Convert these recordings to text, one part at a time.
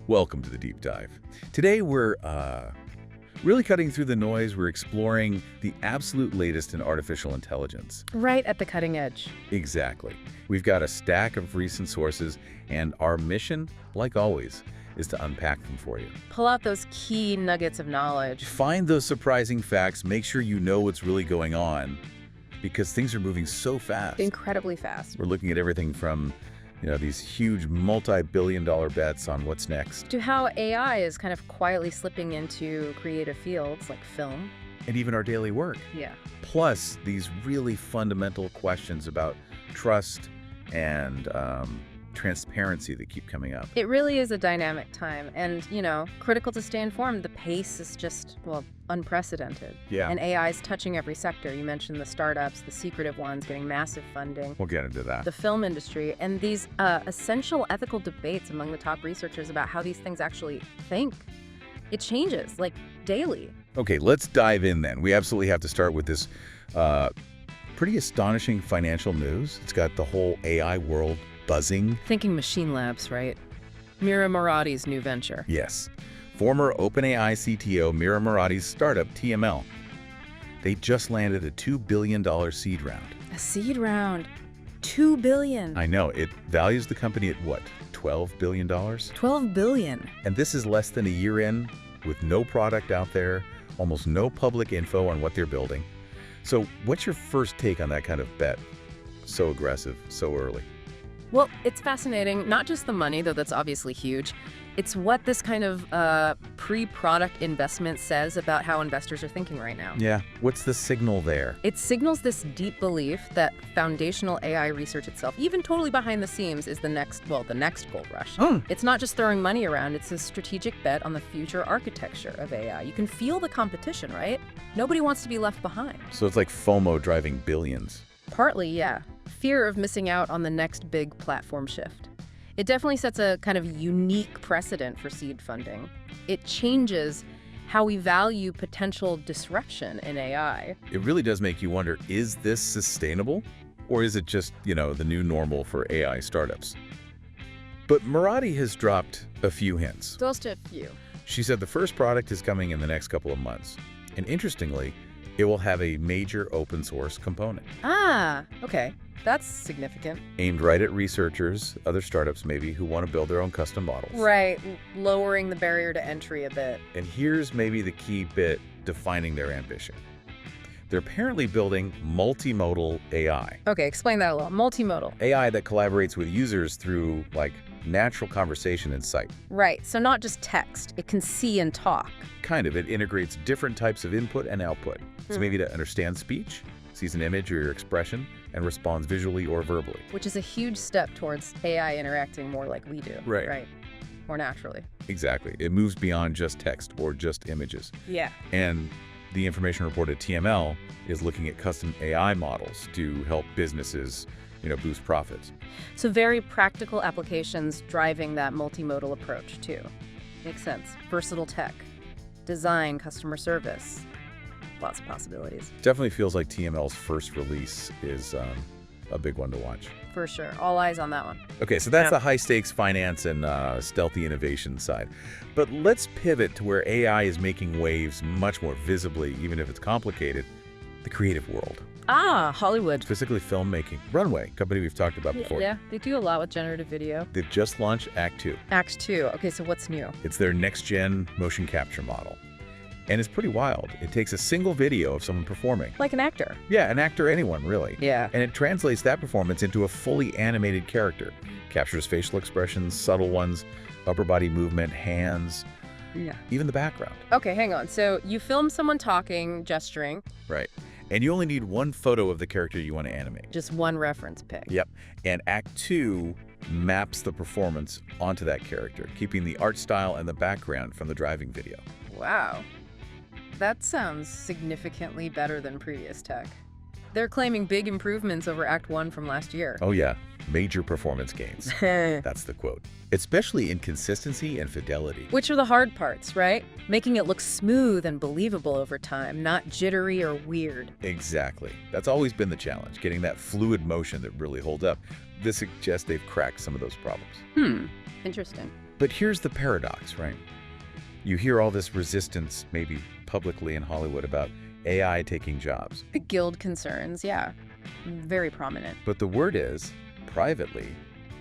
Welcome to the Deep Dive. Today we're really cutting through the noise. We're exploring the absolute latest in artificial intelligence. Right at the cutting edge. Exactly. We've got a stack of recent sources, and our mission, like always, is to unpack them for you. Pull out those key nuggets of knowledge. Find those surprising facts. Make sure you know what's really going on, because things are moving so fast. Incredibly fast. We're looking at everything from these huge multi-billion-dollar bets on what's next. To how AI is kind of quietly slipping into creative fields like film. And even our daily work. Yeah. Plus, these really fundamental questions about trust and transparency that keep coming up. It really is a dynamic time. And, critical to stay informed. The pace is just, unprecedented. Yeah. And AI is touching every sector. You mentioned the startups, the secretive ones getting massive funding. We'll get into that. The film industry, and these essential ethical debates among the top researchers about how these things actually think. It changes, daily. Okay, let's dive in then. We absolutely have to start with this pretty astonishing financial news. It's got the whole AI world buzzing. Thinking Machine Labs, right? Mira Murati's new venture. Yes. Former OpenAI CTO Mira Murati's startup, TML. They just landed a $2 billion seed round. A seed round. $2 billion. I know. It values the company at what? $12 billion? $12 billion. And this is less than a year in, with no product out there, almost no public info on what they're building. So what's your first take on that kind of bet? So aggressive, so early. Well, it's fascinating. Not just the money, though that's obviously huge. It's what this kind of pre-product investment says about how investors are thinking right now. Yeah. What's the signal there? It signals this deep belief that foundational AI research itself, even totally behind the scenes, is the next gold rush. It's not just throwing money around. It's a strategic bet on the future architecture of AI. You can feel the competition, right? Nobody wants to be left behind. So it's like FOMO driving billions. Partly, yeah. Fear of missing out on the next big platform shift. It definitely sets a kind of unique precedent for seed funding. It changes how we value potential disruption in AI. It really does make you wonder, is this sustainable? Or is it just, the new normal for AI startups? But Murati has dropped a few hints. Just a few. She said the first product is coming in the next couple of months. And interestingly, it will have a major open source component. Ah, okay. That's significant. Aimed right at researchers, other startups maybe, who want to build their own custom models. Right, lowering the barrier to entry a bit. And here's maybe the key bit defining their ambition. They're apparently building multimodal AI. Okay, explain that a little. Multimodal. AI that collaborates with users through, natural conversation and sight. Right, so not just text. It can see and talk. Kind of. It integrates different types of input and output. So maybe to understand speech, sees an image or your expression, and responds visually or verbally. Which is a huge step towards AI interacting more like we do. Right. More naturally. Exactly. It moves beyond just text or just images. Yeah. And the information report at TML is looking at custom AI models to help businesses, boost profits. So very practical applications driving that multimodal approach too. Makes sense. Versatile tech, design, customer service. Lots of possibilities. Definitely feels like TML's first release is a big one to watch. For sure. All eyes on that one. Okay, so that's the high-stakes finance and stealthy innovation side. But let's pivot to where AI is making waves much more visibly, even if it's complicated, the creative world. Ah, Hollywood. Specifically filmmaking. Runway, company we've talked about before. Yeah, they do a lot with generative video. They've just launched Act 2. Act 2. Okay, so what's new? It's their next-gen motion capture model. And it's pretty wild. It takes a single video of someone performing. Like an actor. Yeah, an actor, anyone, really. Yeah. And it translates that performance into a fully animated character. Captures facial expressions, subtle ones, upper body movement, hands, even the background. Okay, hang on. So you film someone talking, gesturing. Right. And you only need one photo of the character you want to animate. Just one reference pic. Yep. And Act 2 maps the performance onto that character, keeping the art style and the background from the driving video. Wow. That sounds significantly better than previous tech. They're claiming big improvements over Act 1 from last year. Oh yeah, major performance gains. That's the quote. Especially in consistency and fidelity. Which are the hard parts, right? Making it look smooth and believable over time, not jittery or weird. Exactly. That's always been the challenge, getting that fluid motion that really holds up. This suggests they've cracked some of those problems. Interesting. But here's the paradox, right? You hear all this resistance, maybe publicly in Hollywood, about AI taking jobs. The guild concerns, yeah. Very prominent. But the word is, privately,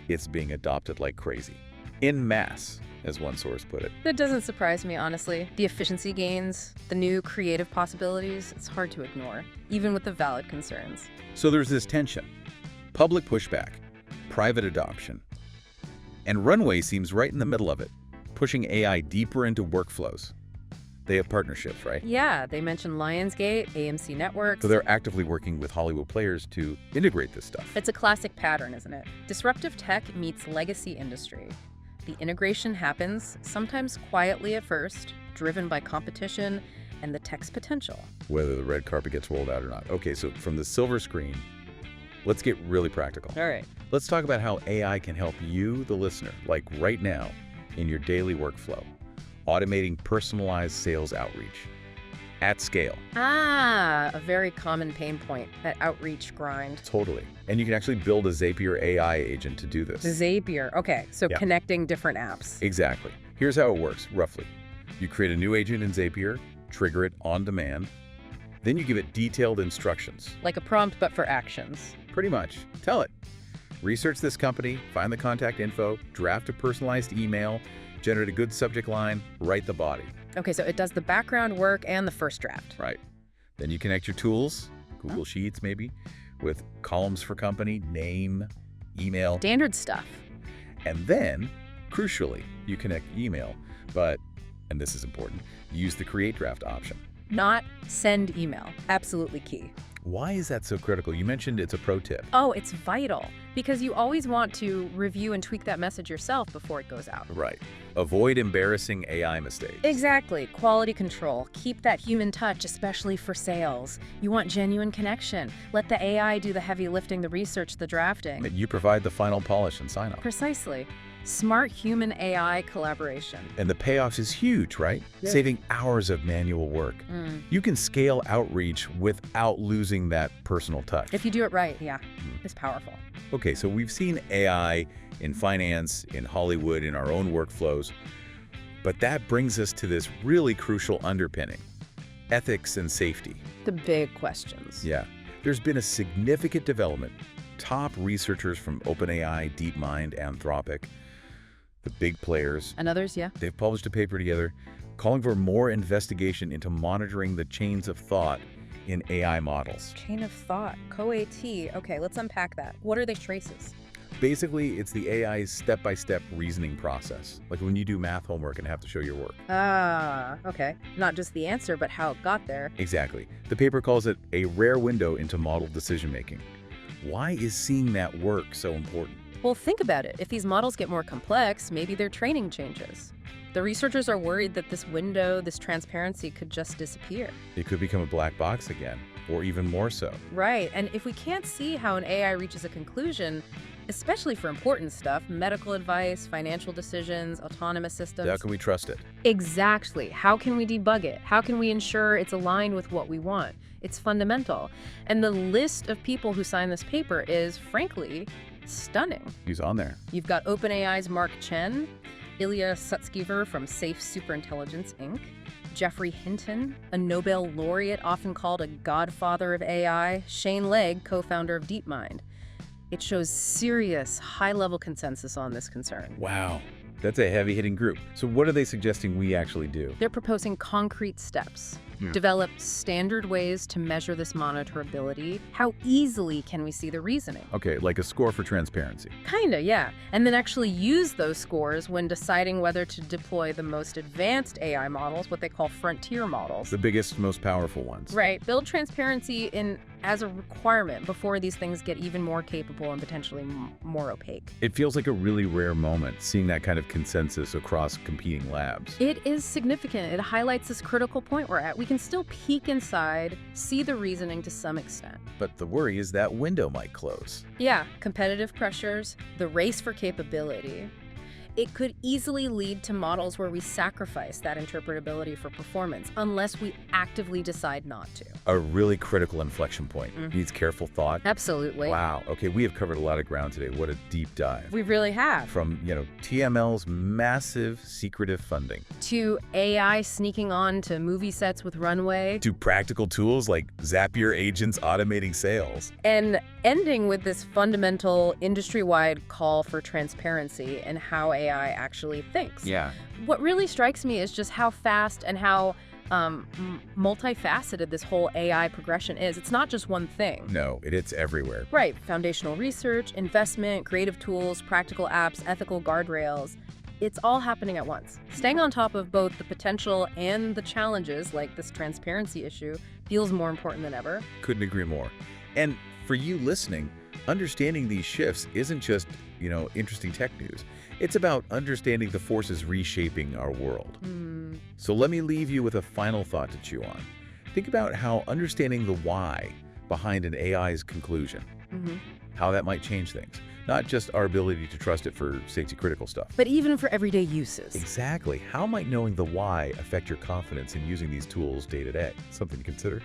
it's being adopted like crazy. En masse, as one source put it. That doesn't surprise me, honestly. The efficiency gains, the new creative possibilities, it's hard to ignore, even with the valid concerns. So there's this tension. Public pushback, private adoption. And Runway seems right in the middle of it, pushing AI deeper into workflows. They have partnerships, right? Yeah, they mentioned Lionsgate, AMC Networks. So they're actively working with Hollywood players to integrate this stuff. It's a classic pattern, isn't it? Disruptive tech meets legacy industry. The integration happens, sometimes quietly at first, driven by competition and the tech's potential. Whether the red carpet gets rolled out or not. Okay, so from the silver screen, let's get really practical. All right. Let's talk about how AI can help you, the listener, like right now, in your daily workflow. Automating personalized sales outreach at scale. A very common pain point, that outreach grind. Totally. And you can actually build a Zapier AI agent to do this. Zapier, okay, so Yeah. connecting different apps. Exactly. Here's how it works, roughly. You create a new agent in Zapier, trigger it on demand, then you give it detailed instructions. Like a prompt, but for actions. Pretty much. Tell it. Research this company, find the contact info, draft a personalized email, generate a good subject line, write the body. Okay, so it does the background work and the first draft. Right. Then you connect your tools, Google Sheets maybe, with columns for company, name, email. Standard stuff. And then, crucially, you connect email, but, and this is important, use the create draft option. Not send email. Absolutely key. Why is that so critical? You mentioned it's a pro tip. Oh, it's vital, because you always want to review and tweak that message yourself before it goes out. Right. Avoid embarrassing AI mistakes. Exactly. Quality control. Keep that human touch, especially for sales. You want genuine connection. Let the AI do the heavy lifting, the research, the drafting. You provide the final polish and sign off. Precisely. Smart human AI collaboration. And the payoff is huge, right? Yeah. Saving hours of manual work. You can scale outreach without losing that personal touch. If you do it right, yeah, it's powerful. Okay, so we've seen AI in finance, in Hollywood, in our own workflows, but that brings us to this really crucial underpinning, ethics and safety. The big questions. Yeah, there's been a significant development. Top researchers from OpenAI, DeepMind, Anthropic, the big players, And others, yeah? they've published a paper together calling for more investigation into monitoring the chains of thought in AI models. Chain of thought, co-AT. Okay, let's unpack that. What are the traces? Basically, it's the AI's step-by-step reasoning process, like when you do math homework and have to show your work. Okay. Not just the answer, but how it got there. Exactly. The paper calls it a rare window into model decision-making. Why is seeing that work so important? Well, think about it. If these models get more complex, maybe their training changes. The researchers are worried that this window, this transparency could just disappear. It could become a black box again, or even more so. Right, and if we can't see how an AI reaches a conclusion, especially for important stuff, medical advice, financial decisions, autonomous systems. How can we trust it? Exactly. How can we debug it? How can we ensure it's aligned with what we want? It's fundamental. And the list of people who signed this paper is, frankly, stunning. Who's on there? You've got OpenAI's Mark Chen, Ilya Sutskever from Safe Superintelligence, Inc., Jeffrey Hinton, a Nobel laureate often called a godfather of AI, Shane Legg, co-founder of DeepMind. It shows serious, high-level consensus on this concern. Wow, that's a heavy-hitting group. So what are they suggesting we actually do? They're proposing concrete steps. Develop standard ways to measure this monitorability. How easily can we see the reasoning? Okay, like a score for transparency. Kinda, yeah. And then actually use those scores when deciding whether to deploy the most advanced AI models, what they call frontier models. The biggest, most powerful ones. Right. Build transparency in as a requirement before these things get even more capable and potentially more opaque. It feels like a really rare moment, seeing that kind of consensus across competing labs. It is significant. It highlights this critical point we're at. We can still peek inside, see the reasoning to some extent. But the worry is that window might close. Yeah, competitive pressures, the race for capability. it could easily lead to models where we sacrifice that interpretability for performance unless we actively decide not to. A really critical inflection point. Needs careful thought. Absolutely. Wow. Okay, we have covered a lot of ground today. What a deep dive. We really have. From, TML's massive secretive funding To AI sneaking on to movie sets with Runway. to practical tools like Zapier agents automating sales. And ending with this fundamental industry-wide call for transparency and how AI actually thinks. Yeah. What really strikes me is just how fast and how multifaceted this whole AI progression is. It's not just one thing. No, it's everywhere. Right. Foundational research, investment, creative tools, practical apps, ethical guardrails. It's all happening at once. Staying on top of both the potential and the challenges, like this transparency issue, feels more important than ever. Couldn't agree more. And for you listening, understanding these shifts isn't just, interesting tech news. It's about understanding the forces reshaping our world. So let me leave you with a final thought to chew on. Think about how understanding the why behind an AI's conclusion, how that might change things. Not just our ability to trust it for safety-critical stuff. But even for everyday uses. Exactly. How might knowing the why affect your confidence in using these tools day to day? Something to consider.